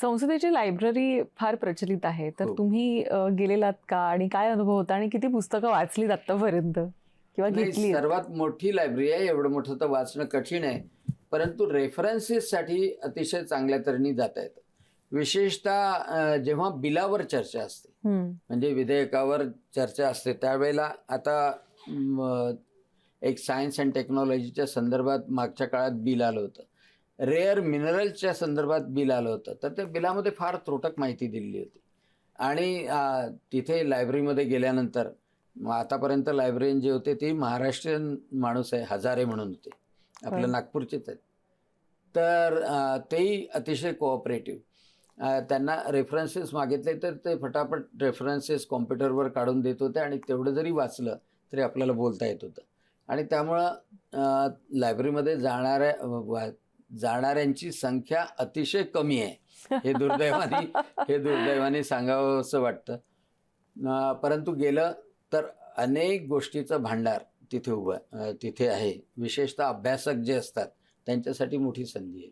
संसदेची लायब्ररी फार प्रचलित आहे, तर हो. तुम्ही गेलेलात का आणि काय अनुभव होता आणि किती पुस्तकं वाचलीत आतापर्यंत किंवा नाही, घेतली? सर्वात मोठी लायब्ररी आहे. एवढं मोठं तर वाचणं कठीण आहे. परंतु रेफरन्सेससाठी अतिशय चांगल्या तऱ्हेने जाता येतं. विशेषतः जेव्हा बिलावर चर्चा असते, म्हणजे विधेयकावर चर्चा असते, त्यावेळेला आता एक सायन्स अँड टेक्नॉलॉजीच्या संदर्भात मागच्या काळात बिल आलं होतं. रेअर मिनरल्सच्या संदर्भात बिल आलं होतं. तर त्या बिलामध्ये फार त्रोटक माहिती दिलेली होती. आणि तिथे लायब्ररीमध्ये गेल्यानंतर आतापर्यंत लायब्ररीयन जे होते ते महाराष्ट्रीयन माणूस आहे, हजारे म्हणून होते, आपल्या नागपूरचेच आहेत. तर तेही अतिशय कोऑपरेटिव्ह. त्यांना रेफरन्सेस मागितले तर ते फटाफट रेफरन्सेस कॉम्प्युटरवर काढून देत होते आणि तेवढं जरी वाचलं तरी आपल्याला बोलता येत होतं. आणि त्यामुळं लायब्ररीमध्ये जाणाऱ्यांची संख्या अतिशय कमी आहे. हे दुर्दैवाने सांगावं असं वाटतं. परंतु गेलं तर अनेक गोष्टीचं भांडार तिथे तिथे आहे. विशेषतः अभ्यासक जे असतात त्यांच्यासाठी मोठी संधी आहे.